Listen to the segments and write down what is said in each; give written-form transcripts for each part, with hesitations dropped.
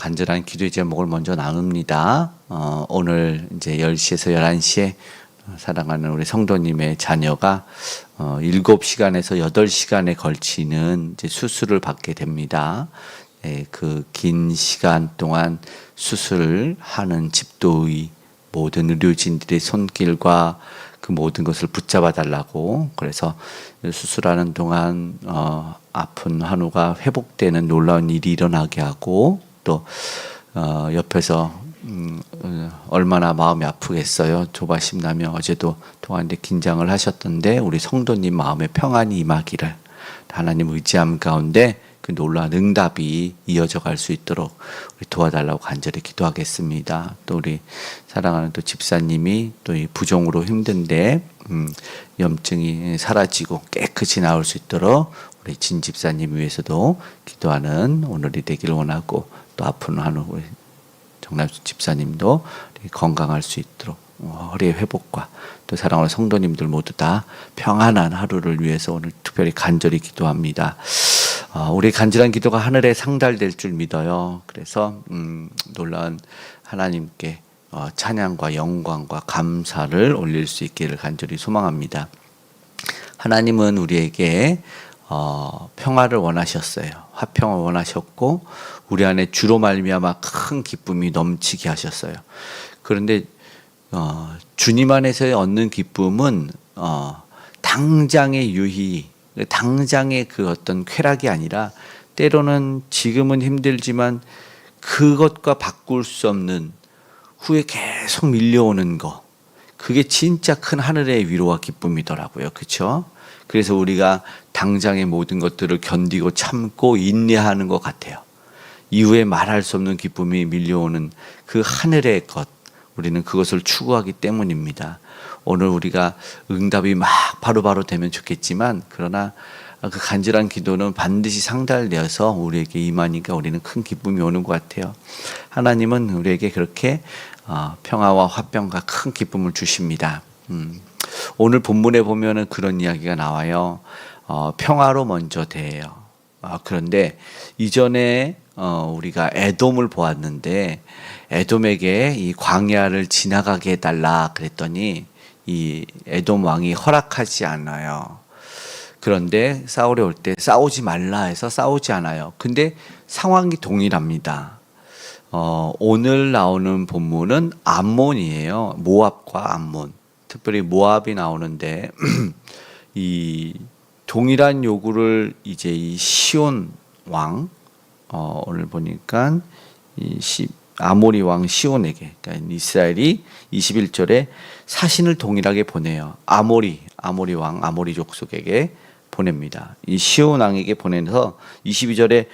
간절한 기도의 제목을 먼저 나눕니다. 오늘 이제 10시에서 11시에 사랑하는 우리 성도님의 자녀가 7시간에서 8시간에 걸치는 이제 수술을 받게 됩니다. 그 긴 시간 동안 수술을 하는 집도의 모든 의료진들의 손길과 그 모든 것을 붙잡아 달라고, 그래서 수술하는 동안 아픈 한우가 회복되는 놀라운 일이 일어나게 하고, 또 옆에서 얼마나 마음이 아프겠어요. 조바심 나며 어제도 통화인데 긴장을 하셨던데 우리 성도님 마음에 평안이 임하기를 하나님 의지함 가운데 그 놀라운 응답이 이어져 갈 수 있도록 우리 도와달라고 간절히 기도하겠습니다. 또 우리 사랑하는 또 집사님이 또 이 부종으로 힘든데 염증이 사라지고 깨끗이 나올 수 있도록 우리 진 집사님 위해서도 기도하는 오늘이 되기를 원하고, 또 아픈 한우 우리 정남 집사님도 건강할 수 있도록 허리의 회복과 또 사랑하는 성도님들 모두 다 평안한 하루를 위해서 오늘 특별히 간절히 기도합니다. 우리 간절한 기도가 하늘에 상달될 줄 믿어요. 그래서 놀라운 하나님께 찬양과 영광과 감사를 올릴 수 있기를 간절히 소망합니다. 하나님은 우리에게 평화를 원하셨어요. 화평을 원하셨고 우리 안에 주로 말미암아 큰 기쁨이 넘치게 하셨어요. 그런데 주님 안에서 얻는 기쁨은 당장의 유희, 당장의 그 어떤 쾌락이 아니라 때로는 지금은 힘들지만 그것과 바꿀 수 없는 후에 계속 밀려오는 거, 그게 진짜 큰 하늘의 위로와 기쁨이더라고요. 그렇죠? 그래서 우리가 당장의 모든 것들을 견디고 참고 인내하는 것 같아요. 이후에 말할 수 없는 기쁨이 밀려오는 그 하늘의 것, 우리는 그것을 추구하기 때문입니다. 오늘 우리가 응답이 막 바로바로 되면 좋겠지만, 그러나 그 간절한 기도는 반드시 상달되어서 우리에게 임하니까 우리는 큰 기쁨이 오는 것 같아요. 하나님은 우리에게 그렇게 평화와 화평과 큰 기쁨을 주십니다. 오늘 본문에 보면은 그런 이야기가 나와요. 평화로 먼저 대해요. 그런데 이전에 우리가 에돔을 보았는데 에돔에게 이 광야를 지나가게 해달라 그랬더니 이 에돔 왕이 허락하지 않아요. 그런데 사울이 올 때 싸우지 말라 해서 싸우지 않아요. 근데 상황이 동일합니다. 오늘 나오는 본문은 암몬이에요. 모압과 암몬. 특별히 모압이 나오는데 이 동일한 요구를 이제 이 시온 왕, 오늘 보니까 아모리 왕 시온에게, 그러니까 이스라엘이 21절에 사신을 동일하게 보내요. 아모리 왕, 아모리 족속에게 보냅니다. 이 시온 왕에게 보내서 22절에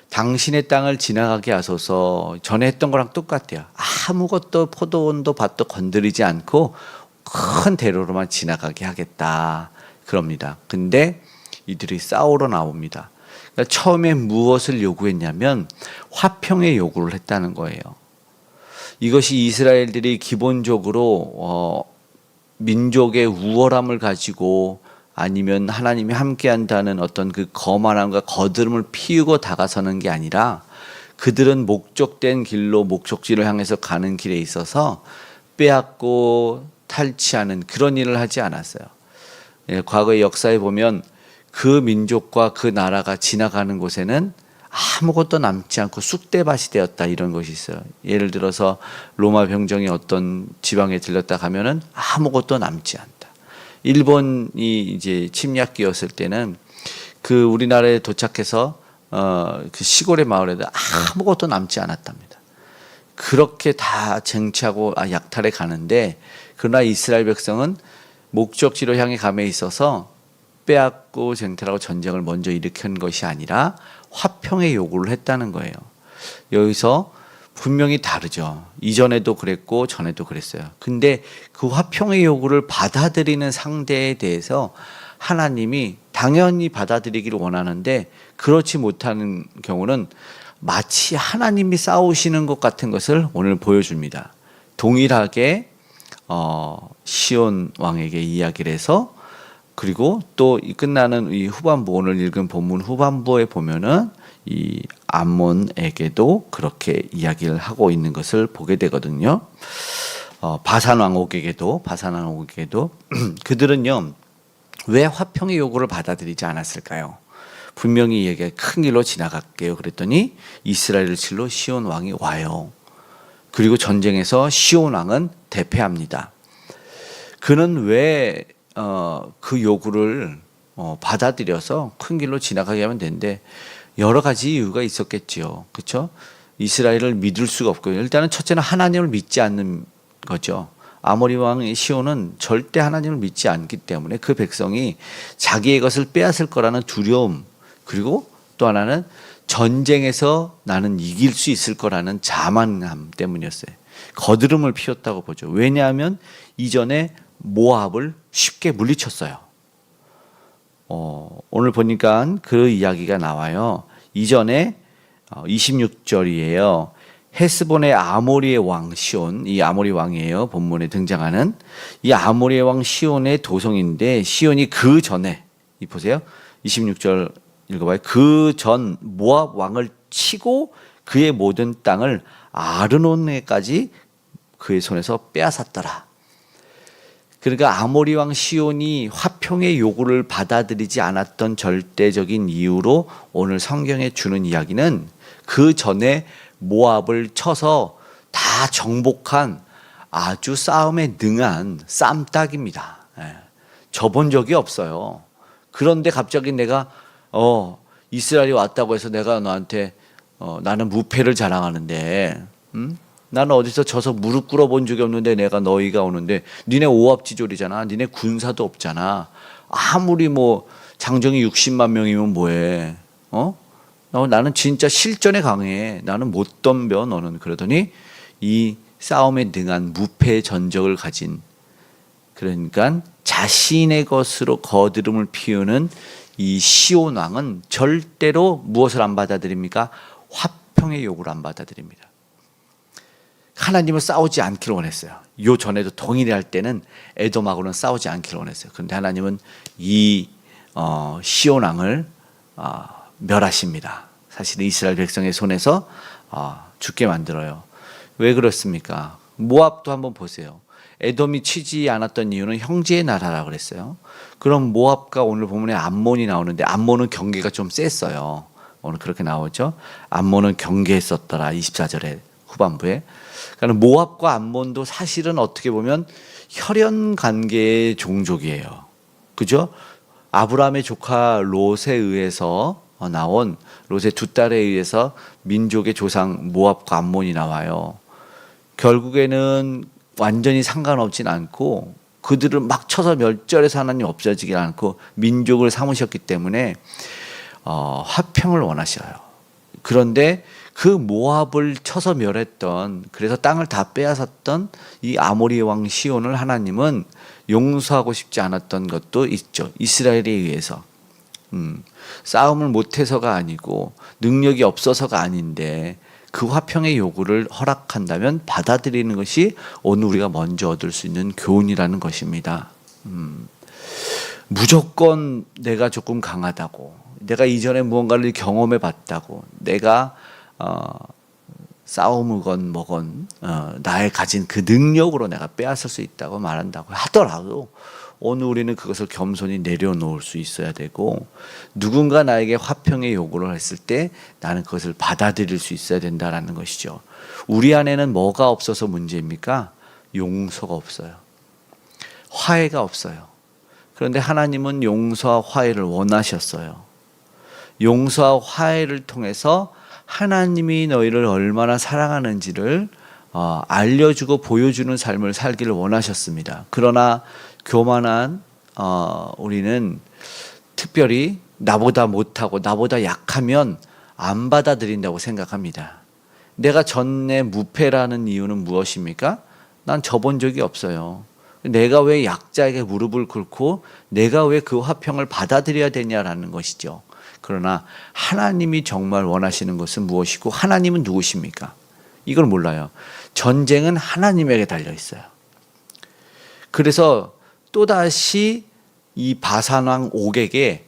당신의 땅을 지나가게 하소서. 전에 했던 거랑 똑같아요. 아무것도 포도원도 밭도 건드리지 않고 큰 대로로만 지나가게 하겠다 그럽니다. 근데 이들이 싸우러 나옵니다. 그러니까 처음에 무엇을 요구했냐면 화평의 요구를 했다는 거예요. 이것이 이스라엘들이 기본적으로 민족의 우월함을 가지고 아니면 하나님이 함께한다는 어떤 그 거만함과 거드름을 피우고 다가서는 게 아니라, 그들은 목적된 길로 목적지를 향해서 가는 길에 있어서 빼앗고 탈취하는 그런 일을 하지 않았어요. 과거의 역사에 보면 그 민족과 그 나라가 지나가는 곳에는 아무것도 남지 않고 쑥대밭이 되었다, 이런 것이 있어요. 예를 들어서 로마 병정이 어떤 지방에 들렸다 가면은 아무것도 남지 않다. 일본이 이제 침략기였을 때는 그 우리나라에 도착해서 그 시골의 마을에도 아무것도 남지 않았답니다. 그렇게 다 쟁취하고 약탈해 가는데, 그러나 이스라엘 백성은 목적지로 향해 감에 있어서 빼앗고 쟁탈하고 전쟁을 먼저 일으킨 것이 아니라 화평의 요구를 했다는 거예요. 여기서 분명히 다르죠. 이전에도 그랬고 전에도 그랬어요. 근데 그 화평의 요구를 받아들이는 상대에 대해서 하나님이 당연히 받아들이기를 원하는데, 그렇지 못하는 경우는 마치 하나님이 싸우시는 것 같은 것을 오늘 보여줍니다. 동일하게 시온 왕에게 이야기를 해서, 그리고 또 끝나는 이 후반부, 오늘 읽은 본문 후반부에 보면은 이 암몬에게도 그렇게 이야기를 하고 있는 것을 보게 되거든요. 바산 왕에게도 그들은요 왜 화평의 요구를 받아들이지 않았을까요? 분명히 얘기가 큰 길로 지나갈게요. 그랬더니 이스라엘을 칠로 시온 왕이 와요. 그리고 전쟁에서 시온 왕은 대패합니다. 그는 왜 그 요구를 받아들여서 큰 길로 지나가게 하면 되는데 여러 가지 이유가 있었겠지요. 그렇죠? 이스라엘을 믿을 수가 없고요. 일단은 첫째는 하나님을 믿지 않는 거죠. 아모리 왕 시온은 절대 하나님을 믿지 않기 때문에 그 백성이 자기의 것을 빼앗을 거라는 두려움, 그리고 또 하나는 전쟁에서 나는 이길 수 있을 거라는 자만감 때문이었어요. 거드름을 피웠다고 보죠. 왜냐하면 이전에 모압을 쉽게 물리쳤어요. 오늘 보니까 그 이야기가 나와요. 이전에 26절이에요. 헤스본의 아모리의 왕 시온, 이 아모리 왕이에요. 본문에 등장하는 이 아모리의 왕 시온의 도성인데, 시온이 그 전에 이 보세요. 26절 읽어봐요. 그 전 모압 왕을 치고 그의 모든 땅을 아르논에까지 그의 손에서 빼앗았더라. 그러니까 아모리 왕 시온이 화평의 요구를 받아들이지 않았던 절대적인 이유로 오늘 성경에 주는 이야기는 그 전에 모압을 쳐서 다 정복한 아주 싸움에 능한 쌈딱입니다. 져본 적이 없어요. 그런데 갑자기 내가 이스라엘이 왔다고 해서 내가 너한테 나는 무패를 자랑하는데 나는 어디서 져서 무릎 꿇어본 적이 없는데 내가 너희가 오는데 니네 오합지졸이잖아. 니네 군사도 없잖아. 아무리 뭐 장정이 60만 명이면 뭐해. 나는 진짜 실전에 강해. 나는 못 덤벼 너는. 그러더니 이 싸움에 능한 무패의 전적을 가진, 그러니까 자신의 것으로 거드름을 피우는 이 시온 왕은 절대로 무엇을 안 받아들입니까? 화평의 요구를 안 받아들입니다. 하나님을 싸우지 않기를 원했어요. 요 전에도 동일히 할 때는 에돔하고는 싸우지 않기를 원했어요. 그런데 하나님은 이 시온 왕을 멸하십니다. 사실 이스라엘 백성의 손에서 죽게 만들어요. 왜 그렇습니까? 모압도 한번 보세요. 에돔이 치지 않았던 이유는 형제의 나라라고 그랬어요. 그럼 모압과 오늘 본문에 암몬이 나오는데 암몬은 경계가 좀 셌어요. 오늘 그렇게 나오죠. 암몬은 경계했었더라. 24절에 후반부에. 그러니까 모압과 암몬도 사실은 어떻게 보면 혈연 관계의 종족이에요. 그죠? 아브라함의 조카 롯에 의해서 나온, 롯의 두 딸에 의해서 민족의 조상 모압과 암몬이 나와요. 결국에는 완전히 상관없진 않고 그들을 막 쳐서 멸절해서 하나님 없어지지 않고 민족을 삼으셨기 때문에 화평을 원하셔요. 그런데 그 모압을 쳐서 멸했던, 그래서 땅을 다 빼앗았던 이 아모리 왕 시온을 하나님은 용서하고 싶지 않았던 것도 있죠. 이스라엘에 의해서. 싸움을 못해서가 아니고 능력이 없어서가 아닌데 그 화평의 요구를 허락한다면 받아들이는 것이 오늘 우리가 먼저 얻을 수 있는 교훈이라는 것입니다. 무조건 내가 조금 강하다고, 내가 이전에 무언가를 경험해 봤다고, 내가 싸움이건 뭐건 나의 가진 그 능력으로 내가 빼앗을 수 있다고 말한다고 하더라도 오늘 우리는 그것을 겸손히 내려놓을 수 있어야 되고, 누군가 나에게 화평의 요구를 했을 때 나는 그것을 받아들일 수 있어야 된다는 것이죠. 우리 안에는 뭐가 없어서 문제입니까? 용서가 없어요. 화해가 없어요. 그런데 하나님은 용서와 화해를 원하셨어요. 용서와 화해를 통해서 하나님이 너희를 얼마나 사랑하는지를 알려주고 보여주는 삶을 살기를 원하셨습니다. 그러나 교만한 우리는 특별히 나보다 못하고 나보다 약하면 안 받아들인다고 생각합니다. 내가 전에 무패라는 이유는 무엇입니까? 난 져본 적이 없어요. 내가 왜 약자에게 무릎을 꿇고 내가 왜 그 화평을 받아들여야 되냐라는 것이죠. 그러나 하나님이 정말 원하시는 것은 무엇이고 하나님은 누구십니까? 이걸 몰라요. 전쟁은 하나님에게 달려 있어요. 그래서 또다시 이 바산왕 옥에게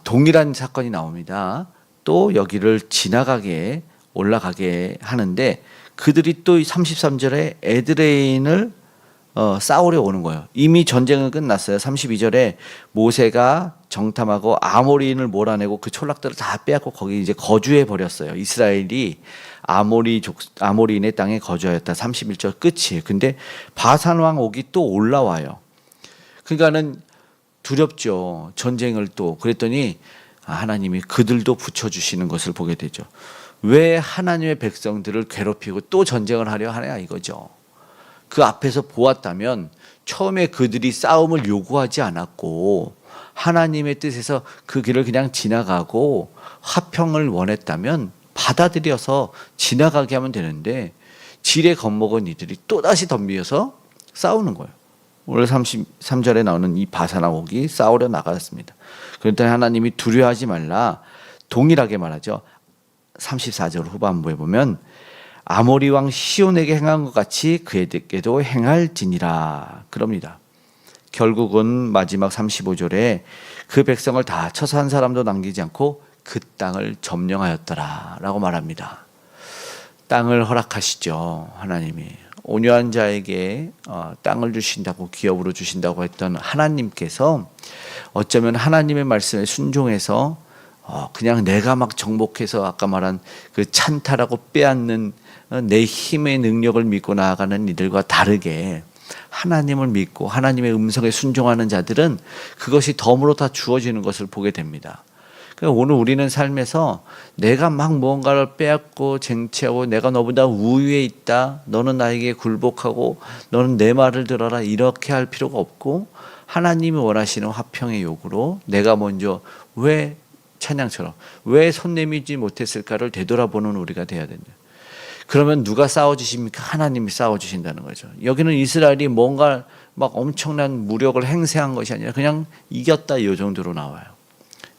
동일한 사건이 나옵니다. 또 여기를 지나가게 올라가게 하는데 그들이 또 33절에 에드레인을 싸우려 오는 거예요. 이미 전쟁은 끝났어요. 32절에 모세가 정탐하고 아모리인을 몰아내고 그 촌락들을 다 빼앗고 거기 이제 거주해 버렸어요. 이스라엘이 아모리인의 땅에 거주하였다. 31절 끝이에요. 근데 바산 왕 옥이 또 올라와요. 그러니까는 두렵죠. 전쟁을 또 그랬더니 하나님이 그들도 붙여주시는 것을 보게 되죠. 왜 하나님의 백성들을 괴롭히고 또 전쟁을 하려 하냐 이거죠. 그 앞에서 보았다면 처음에 그들이 싸움을 요구하지 않았고 하나님의 뜻에서 그 길을 그냥 지나가고 화평을 원했다면 받아들여서 지나가게 하면 되는데 지레 겁먹은 이들이 또다시 덤비어서 싸우는 거예요. 오늘 33절에 나오는 이 바사나 옥이 싸우려 나갔습니다. 그런데 하나님이 두려워하지 말라 동일하게 말하죠. 34절 후반부에 보면 아모리 왕 시온에게 행한 것 같이 그에게도 행할지니라 그럽니다. 결국은 마지막 35절에 그 백성을 다 쳐서 한 사람도 남기지 않고 그 땅을 점령하였더라 라고 말합니다. 땅을 허락하시죠. 하나님이 온유한 자에게 땅을 주신다고 기업으로 주신다고 했던 하나님께서 어쩌면 하나님의 말씀에 순종해서 그냥 내가 막 정복해서 아까 말한 그 찬탈하고 빼앗는 내 힘의 능력을 믿고 나아가는 이들과 다르게 하나님을 믿고 하나님의 음성에 순종하는 자들은 그것이 덤으로 다 주어지는 것을 보게 됩니다. 그러니까 오늘 우리는 삶에서 내가 막 무언가를 빼앗고 쟁취하고 내가 너보다 우위에 있다, 너는 나에게 굴복하고 너는 내 말을 들어라 이렇게 할 필요가 없고 하나님이 원하시는 화평의 요구로 내가 먼저 왜 찬양처럼 왜 손 내밀지 못했을까를 되돌아보는 우리가 돼야 된다. 그러면 누가 싸워주십니까? 하나님이 싸워주신다는 거죠. 여기는 이스라엘이 뭔가 막 엄청난 무력을 행사한 것이 아니라 그냥 이겼다 이 정도로 나와요.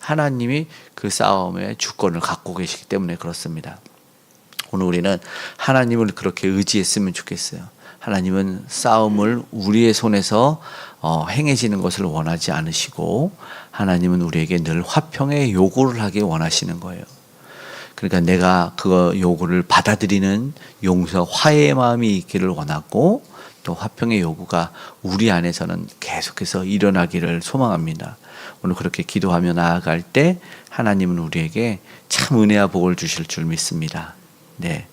하나님이 그 싸움의 주권을 갖고 계시기 때문에 그렇습니다. 오늘 우리는 하나님을 그렇게 의지했으면 좋겠어요. 하나님은 싸움을 우리의 손에서 행해지는 것을 원하지 않으시고 하나님은 우리에게 늘 화평의 요구를 하기 원하시는 거예요. 그러니까 내가 그 요구를 받아들이는 용서, 화해의 마음이 있기를 원하고 또 화평의 요구가 우리 안에서는 계속해서 일어나기를 소망합니다. 오늘 그렇게 기도하며 나아갈 때 하나님은 우리에게 참 은혜와 복을 주실 줄 믿습니다. 네,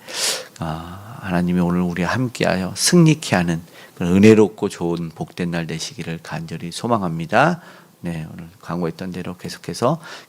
하나님이 오늘 우리와 함께하여 승리케 하는 그런 은혜롭고 좋은 복된 날 되시기를 간절히 소망합니다. 네, 오늘 광고했던 대로 계속해서